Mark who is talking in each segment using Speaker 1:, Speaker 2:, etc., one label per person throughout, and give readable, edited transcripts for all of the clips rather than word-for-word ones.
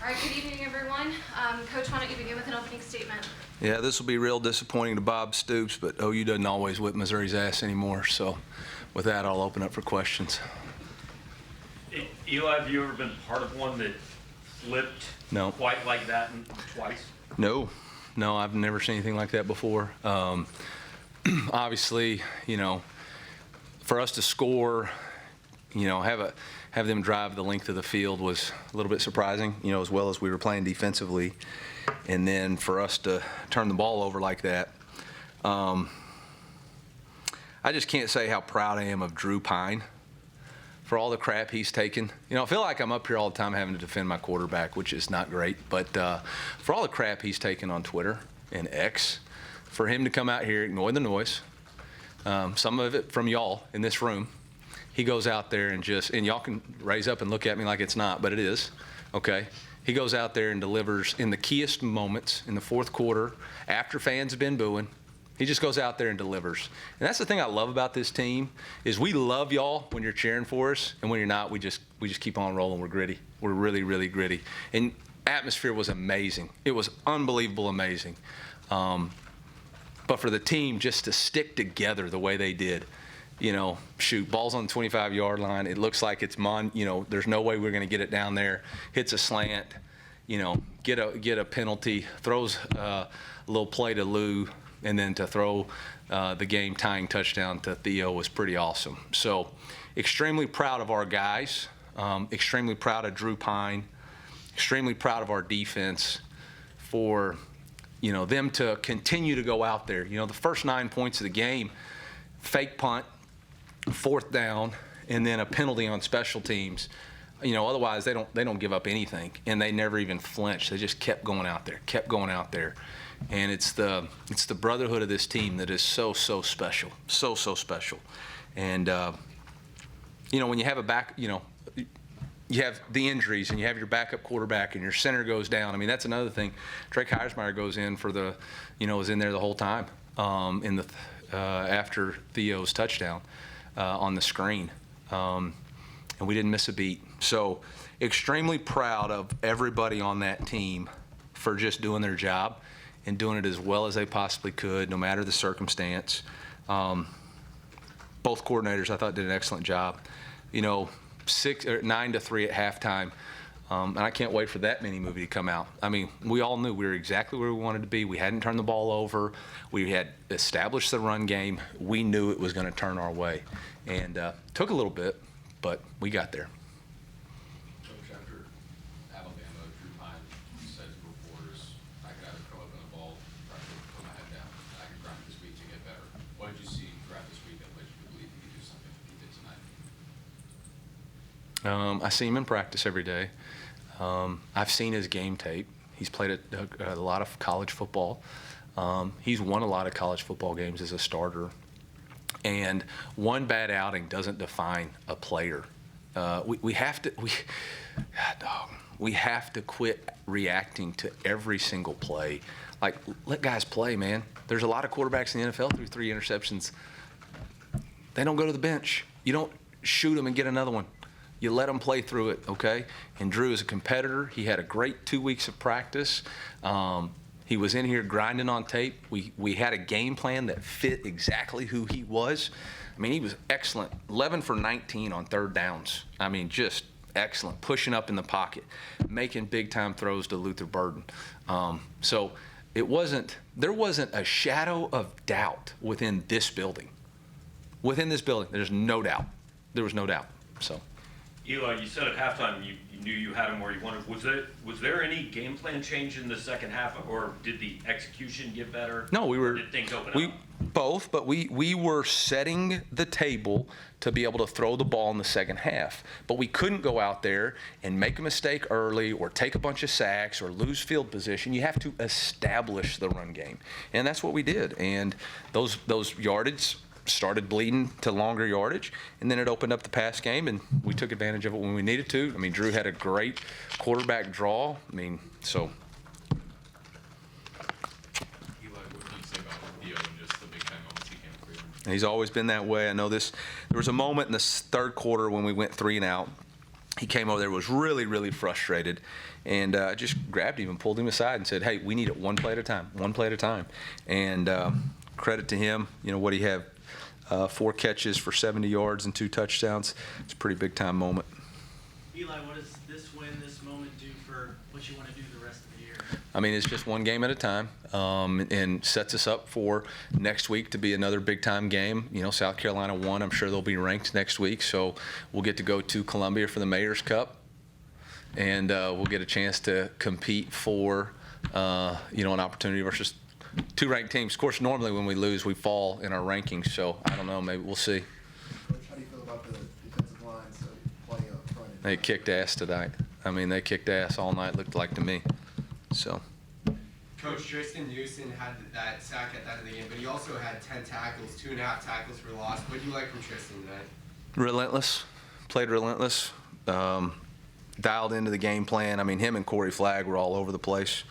Speaker 1: All right, good evening, everyone. Coach, why don't you begin with an opening statement?
Speaker 2: Yeah, this will be real disappointing to Bob Stoops, but OU doesn't always whip Missouri's ass anymore. So with that, I'll open up for questions.
Speaker 3: Eli, have you ever been part of one that flipped quite like that twice?
Speaker 2: No, I've never seen anything like that before. Obviously, for us to score, have them drive the length of the field was a little bit surprising, as well as we were playing defensively. And then for us to turn the ball over like that, I just can't say how proud I am of Drew Pine for all the crap he's taken. I feel like I'm up here all the time having to defend my quarterback, which is not great. But for all the crap he's taken on Twitter and X, for him to come out here, ignore the noise, some of it from y'all in this room, he goes out there and y'all can raise up and look at me like it's not, but it is, okay? He goes out there and delivers in the keyest moments in the fourth quarter after fans have been booing. He just goes out there and delivers. And that's the thing I love about this team is we love y'all when you're cheering for us, and when you're not, we just keep on rolling. We're gritty. We're really, really gritty. And atmosphere was amazing. It was unbelievable amazing. But for the team just to stick together the way they did, shoot, ball's on the 25-yard line. It looks like it's there's no way we're going to get it down there. Hits a slant, get a penalty, throws a little play to Lou, and then to throw the game-tying touchdown to Theo was pretty awesome. So extremely proud of our guys, extremely proud of Drew Pine, extremely proud of our defense for, them to continue to go out there. The first 9 points of the game, fake punt, fourth down, and then a penalty on special teams. Otherwise they don't give up anything, and they never even flinched. They just kept going out there. And it's the brotherhood of this team that is so special, so special. And when you have a back, you have the injuries and you have your backup quarterback and your center goes down. I mean, that's another thing. Drake Heismeyer goes in for was in there the whole time after Theo's touchdown on the screen, and we didn't miss a beat. So extremely proud of everybody on that team for just doing their job and doing it as well as they possibly could, no matter the circumstance. Both coordinators, I thought, did an excellent job. 9-3 at halftime, and I can't wait for that mini-movie to come out. I mean, we all knew we were exactly where we wanted to be. We hadn't turned the ball over. We had established the run game. We knew it was going to turn our way, and took a little bit, but we got there.
Speaker 4: Coach, after Alabama, Drew Pine said to reporters, I could either throw up in the ball or I could put my head down. I could grind this week to get better. What did you see throughout this week that led you to believe he could do something he did tonight?
Speaker 2: I see him in practice every day. I've seen his game tape. He's played a lot of college football. He's won a lot of college football games as a starter. And one bad outing doesn't define a player. We have to quit reacting to every single play. Like, let guys play, man. There's a lot of quarterbacks in the NFL through 3 interceptions. They don't go to the bench. You don't shoot them and get another one. You let them play through it, okay? And Drew is a competitor. He had a great 2 weeks of practice. He was in here grinding on tape. We had a game plan that fit exactly who he was. I mean, he was excellent. 11 for 19 on third downs. I mean, just excellent. Pushing up in the pocket, making big-time throws to Luther Burden. So there wasn't a shadow of doubt within this building. Within this building, there's no doubt. There was no doubt. So.
Speaker 3: Eli, you said at halftime you knew you had him where you wanted. Was there any game plan change in the second half, or did the execution get better?
Speaker 2: No,
Speaker 3: did things open up?
Speaker 2: Both, but we were setting the table to be able to throw the ball in the second half. But we couldn't go out there and make a mistake early or take a bunch of sacks or lose field position. You have to establish the run game, and that's what we did. And those yardage started bleeding to longer yardage, and then it opened up the pass game, and we took advantage of it when we needed to. I mean, Drew had a great quarterback draw. I mean, so.
Speaker 4: Eli, what can you say about Theo and just the big-time moments he came through?
Speaker 2: And he's always been that way. I know there was a moment in the third quarter when we went 3 and out, he came over there, was really, really frustrated, and just grabbed him and pulled him aside and said, hey, we need it one play at a time, one play at a time. And credit to him, what he had, 4 catches for 70 yards and 2 touchdowns. It's a pretty big-time moment.
Speaker 5: Eli, what does this win, this moment do for what you want to do the rest of the year?
Speaker 2: I mean, it's just one game at a time, and sets us up for next week to be another big-time game. South Carolina won. I'm sure they'll be ranked next week, so we'll get to go to Columbia for the Mayor's Cup, and we'll get a chance to compete for, an opportunity versus 2 ranked teams. Of course, normally when we lose, we fall in our rankings, so I don't know. Maybe we'll see.
Speaker 6: Coach, how do you feel about the defensive line playing up front?
Speaker 2: They kicked ass tonight. I mean, they kicked ass all night, looked like to me. So.
Speaker 7: Coach, Tristan Newsom had that sack at the end of the game, but he also had 10 tackles, 2.5 tackles for loss. What do you like from Tristan tonight?
Speaker 2: Relentless. Played relentless. Dialed into the game plan. I mean, him and Corey Flagg were all over the place.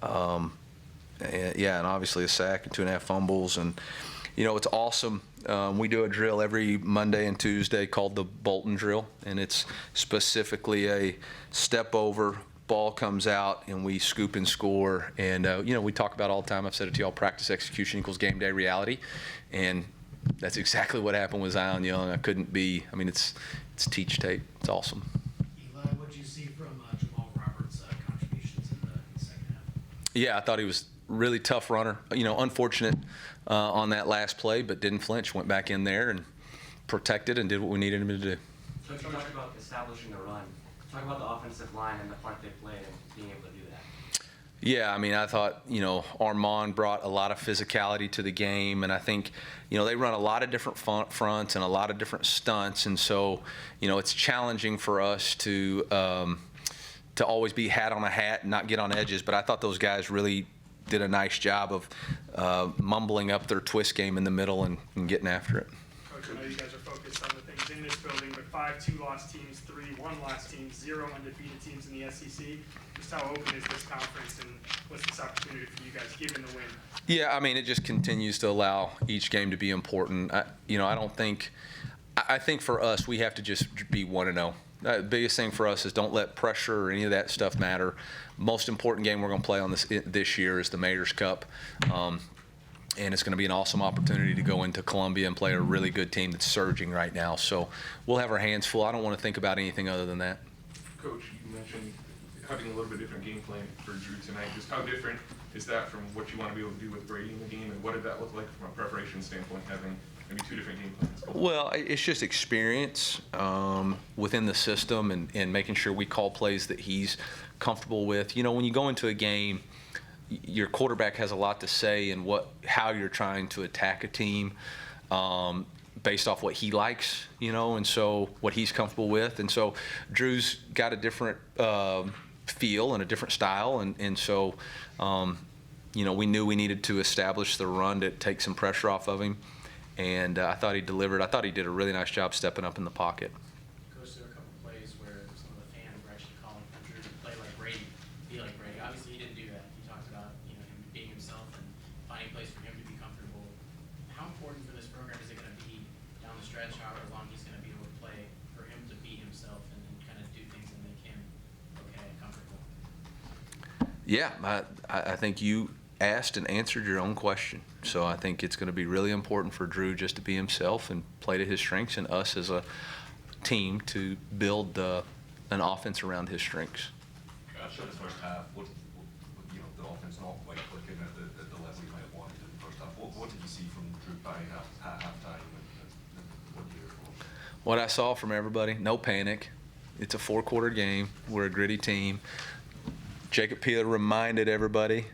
Speaker 2: And obviously a sack and 2.5 fumbles. And, it's awesome. We do a drill every Monday and Tuesday called the Bolton drill, and it's specifically a step over, ball comes out, and we scoop and score. And, we talk about all the time, I've said it to y'all, practice execution equals game day reality. And that's exactly what happened with Zion Young. It's teach tape. It's awesome.
Speaker 5: Eli, what did you see from Jamal Roberts' contributions in the second half?
Speaker 2: Yeah, I thought he was really tough runner. Unfortunate on that last play, but didn't flinch. Went back in there and protected and did what we needed him to do.
Speaker 8: So you talk about establishing the run. Talk about the offensive line and the part they played and being able to do that.
Speaker 2: Yeah, I thought, Armand brought a lot of physicality to the game, and I think, they run a lot of different fronts and a lot of different stunts, and so, it's challenging for us to always be hat on a hat and not get on edges, but I thought those guys really did a nice job of mumbling up their twist game in the middle and getting after it.
Speaker 9: Coach, I know you guys are focused on the things in this building, but 5 2-loss teams, 3 1-loss teams, 0 undefeated teams in the SEC. Just how open is this conference, and what's this opportunity for you guys, given the win?
Speaker 2: Yeah, it just continues to allow each game to be important. I think for us, we have to just be 1-0. The biggest thing for us is don't let pressure or any of that stuff matter. Most important game we're going to play on this year is the Mayor's Cup. And it's going to be an awesome opportunity to go into Columbia and play a really good team that's surging right now. So we'll have our hands full. I don't want to think about anything other than that.
Speaker 10: Coach, you mentioned having a little bit different game plan for Drew tonight. Just how different is that from what you want to be able to do with Brady in the game, and what did that look like from a preparation standpoint, having maybe 2 different game plans?
Speaker 2: Well, it's just experience within the system and making sure we call plays that he's comfortable with. When you go into a game, your quarterback has a lot to say in how you're trying to attack a team based off what he likes, and so what he's comfortable with. And so Drew's got a different feel and a different style, and so we knew we needed to establish the run to take some pressure off of him, and I thought he delivered. I thought he did a really nice job stepping up in the pocket.
Speaker 5: Coach, there were a couple plays where some of the fans were actually calling for Drew to play like Brady, be like Brady. Obviously, he didn't do that. He talked about him being himself and finding plays for him to be comfortable. How important for this program is it going to be down the stretch, however long he's going to be able to play, for him to be himself and kind of do things that make him okay and comfortable?
Speaker 2: Yeah, I think you asked and answered your own question. So I think it's going to be really important for Drew just to be himself and play to his strengths, and us as a team to build an offense around his strengths.
Speaker 4: After the first half, the offense not quite clicking at the level you might have wanted in the first half. What did you see from Drew by halftime? What did you hear from him?
Speaker 2: What I saw from everybody, no panic. It's a 4-quarter game. We're a gritty team. Jacob Peeler reminded everybody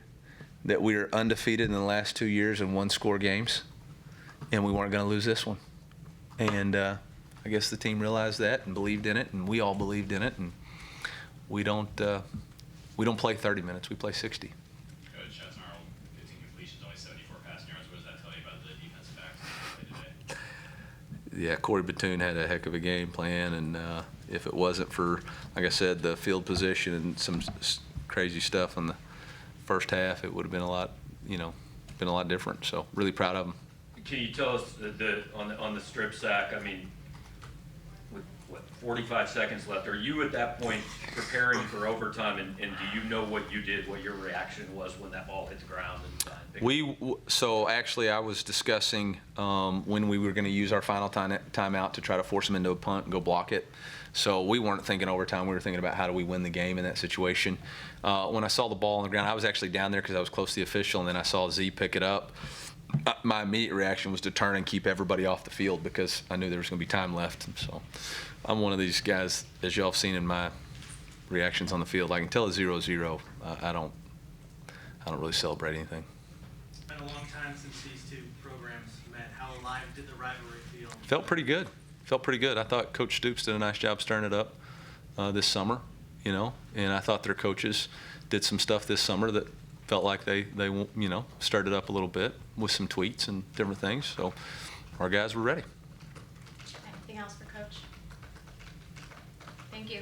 Speaker 2: that we were undefeated in the last 2 years in 1-score games, and we weren't going to lose this one. And I guess the team realized that and believed in it, and we all believed in it. And we don't play 30 minutes. We play 60.
Speaker 11: Coach, Chad Snarl, 15 completions, only 74 passing yards. What does that tell you about the defensive backs that played today?
Speaker 2: Yeah, Corey Batoon had a heck of a game plan, and if it wasn't for, like I said, the field position and some crazy stuff in the first half, it would have been a lot different. So really proud of him.
Speaker 3: Can you tell us on the strip sack? With 45 seconds left. Are you at that point preparing for overtime, and do you know what you did, what your reaction was when that ball hit the ground?
Speaker 2: So actually, I was discussing when we were going to use our final timeout to try to force them into a punt and go block it. So we weren't thinking overtime. We were thinking about how do we win the game in that situation. When I saw the ball on the ground, I was actually down there because I was close to the official, and then I saw Z pick it up. My immediate reaction was to turn and keep everybody off the field because I knew there was going to be time left. So I'm one of these guys, as y'all have seen in my reactions on the field. I can tell it's 0-0. I don't really celebrate anything.
Speaker 12: It's been a long time since these two programs met. How alive did the rivalry feel?
Speaker 2: Felt pretty good. I thought Coach Stoops did a nice job stirring it up this summer, and I thought their coaches did some stuff this summer that felt like they stirred it up a little bit with some tweets and different things. So our guys were ready.
Speaker 1: Anything else for Coach? Thank you.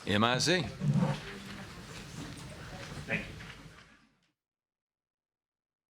Speaker 2: MIZ.